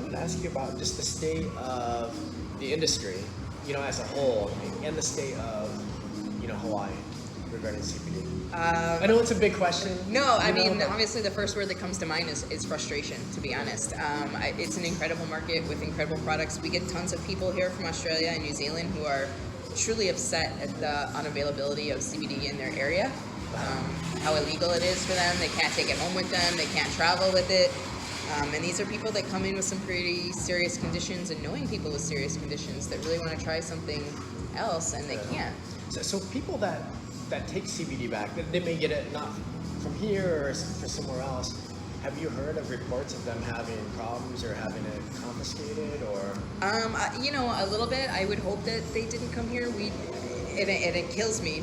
wanted to ask you about just the state of the industry, as a whole, and the state of, Hawaii regarding CBD. I know it's a big question. No, I mean, obviously the first word that comes to mind is frustration, to be honest. It's an incredible market with incredible products. We get tons of people here from Australia and New Zealand who are truly upset at the unavailability of CBD in their area, how illegal it is for them. They can't take it home with them. They can't travel with it. And these are people that come in with some pretty serious conditions and knowing people with serious conditions that really want to try something else and they can't. So people that take CBD back, they may get it not from here or for somewhere else. Have you heard of reports of them having problems or having it confiscated or? A little bit. I would hope that they didn't come here. It kills me,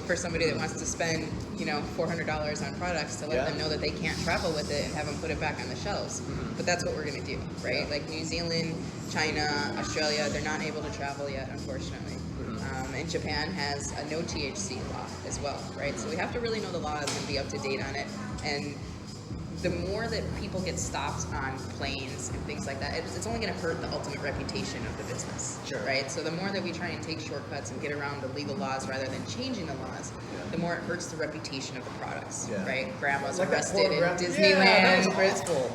for somebody that wants to spend, $400 on products to let them know that they can't travel with it and have them put it back on the shelves. Mm-hmm. But that's what we're going to do, right? Like New Zealand, China, Australia, they're not able to travel yet, unfortunately. Mm-hmm. And Japan has a no THC law as well, right? So we have to really know the laws and be up to date on it. And the more that people get stopped on planes and things like that, it's only going to hurt the ultimate reputation of the business, right? So the more that we try and take shortcuts and get around the legal laws rather than changing the laws, the more it hurts the reputation of the products, right? Grandma's like arrested in Disneyland,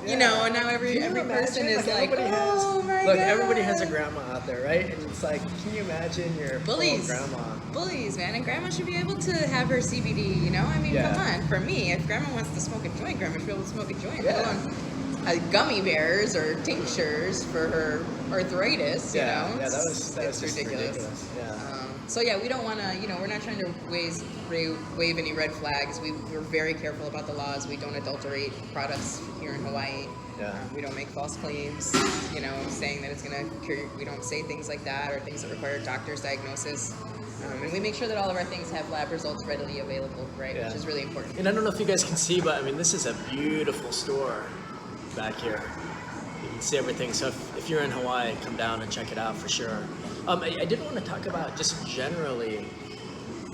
and now every person is like, oh my God. Look, everybody has a grandma out there, right? And it's like, can you imagine your grandma? Bullies, man, and grandma should be able to have her CBD, I mean, come on. For me, if grandma wants to smoke a joint, grandma should be able to smoke a joint, let alone gummy bears or tinctures for her arthritis, that's ridiculous. So we don't want to, we're not trying to wave any red flags. We're very careful about the laws. We don't adulterate products here in Hawaii. We don't make false claims, saying that it's going to cure. We don't say things like that or things that require a doctor's diagnosis. And we make sure that all of our things have lab results readily available, right? Which is really important. And I don't know if you guys can see, but I mean, this is a beautiful store back here. You can see everything. So if you're in Hawaii, come down and check it out for sure. I did want to talk about just generally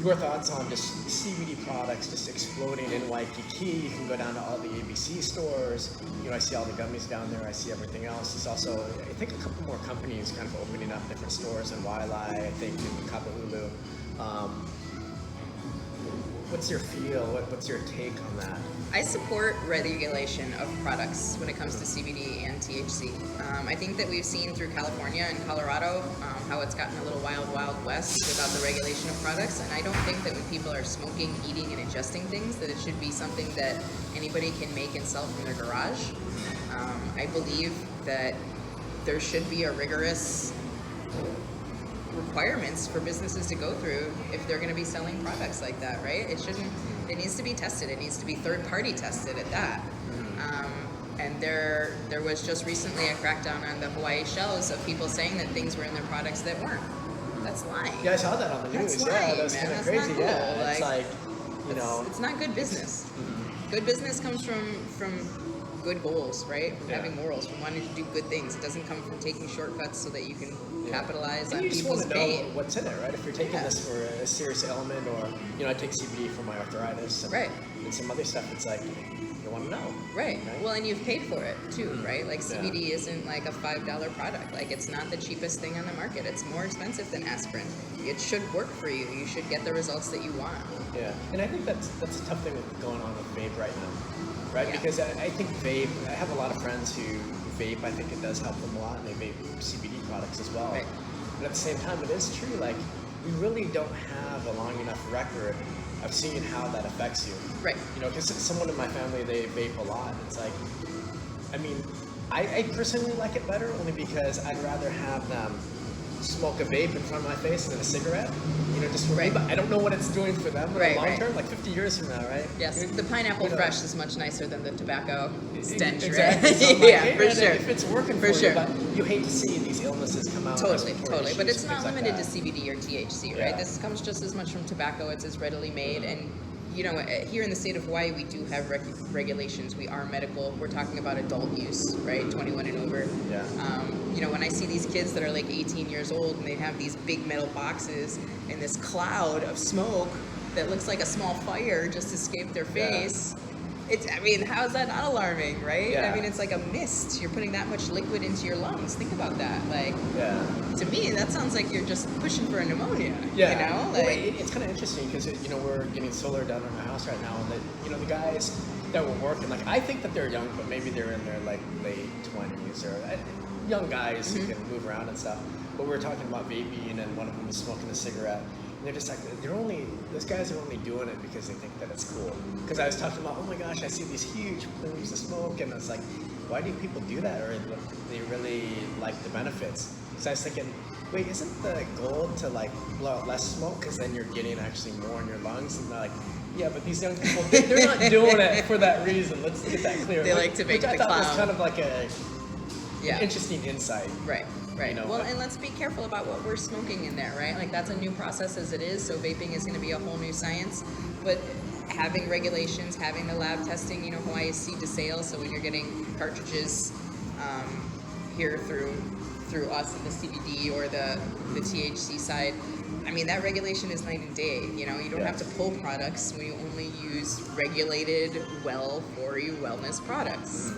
your thoughts on just CBD products just exploding in Waikiki. You can go down to all the ABC stores. I see all the gummies down there. I see everything else. There's also, I think, a couple more companies kind of opening up different stores in Wailai, I think, in Honolulu. What's your feel? What's your take on that? I support regulation of products when it comes to CBD and THC. I think that we've seen through California and Colorado how it's gotten a little wild west about the regulation of products, and I don't think that when people are smoking, eating, and ingesting things that it should be something that anybody can make and sell from their garage. I believe that there should be a rigorous requirements for businesses to go through if they're going to be selling products like that, right? It needs to be tested. It needs to be third-party tested at that. And there was just recently a crackdown on the Hawaii shelves of people saying that things were in their products that weren't. That's lying. Yeah, I saw that on the news. That's lying, that was kind of That's crazy. Not cool. Yeah, it's like, it's not good business. Good business comes from good goals, right? From having morals, from wanting to do good things. It doesn't come from taking shortcuts so that you can capitalize on people's pain. Know what's in it, right? If you're taking this for a serious ailment, or I take CBD for my arthritis, and some other stuff. It's like you want to know, right? Well, and you've paid for it too, right? Like CBD isn't like a $5 product. Like it's not the cheapest thing on the market. It's more expensive than aspirin. It should work for you. You should get the results that you want. Yeah, and I think that's a tough thing going on with vape right now, right? Because I think vape. I have a lot of friends who vape. I think it does help them a lot, and they vape CBD products as well. Right. But at the same time, it is true. Like we really don't have a long enough record of seeing how that affects you. Right. Because someone in my family, they vape a lot. It's like, I mean, I personally like it better only because I'd rather have them smoke a vape in front of my face than a cigarette. Just for me. But I don't know what it's doing for them in the long term, like 50 years from now, right? Yes, the pineapple fresh is much nicer than the tobacco stench, exactly. right? So Yeah, for sure. If it's working for you, but you hate to see these illnesses come out. Totally. But it's not limited to CBD or THC, right? This comes just as much from tobacco. It's as readily made. And, here in the state of Hawaii, we do have regulations. We are medical. We're talking about adult use, right? 21 and over. Yeah. When I see these kids that are like 18 years old and they have these big metal boxes and this cloud of smoke that looks like a small fire just escaped their face, I mean, how is that not alarming, right? Yeah. I mean, it's like a mist. You're putting that much liquid into your lungs. Think about that. Like, Yeah. to me, that sounds like you're just pushing for a pneumonia. Yeah. You know? Well, Like, it's kind of interesting because, we're getting solar done on our house right now, and the guys that were working, like, I think that they're young, but maybe they're in their, like, late 20s or young guys who can move around and stuff. But we were talking about vaping, and one of them was smoking a cigarette. And they're just like, those guys are only doing it because they think that it's cool. Because I was talking about, oh my gosh, I see these huge plumes of smoke, and I was like, why do people do that? Or they really like the benefits? So I was thinking, wait, isn't the goal to like blow out less smoke? Because then you're getting actually more in your lungs. And they're like, yeah, but these young people, they're not doing it for that reason. Let's get that clear. They like to make which I the thought was clown. kind of like yeah. interesting insight. Right. Right. You know, well, and let's be careful about what we're smoking in there, right? Like, that's a new process as it is, so vaping is going to be a whole new science. But having regulations, having the lab testing, Hawaii is seed to sale, so when you're getting cartridges here through us in the CBD or the THC side, I mean, that regulation is night and day. You don't have to pull products when you only use regulated, well-for-you wellness products.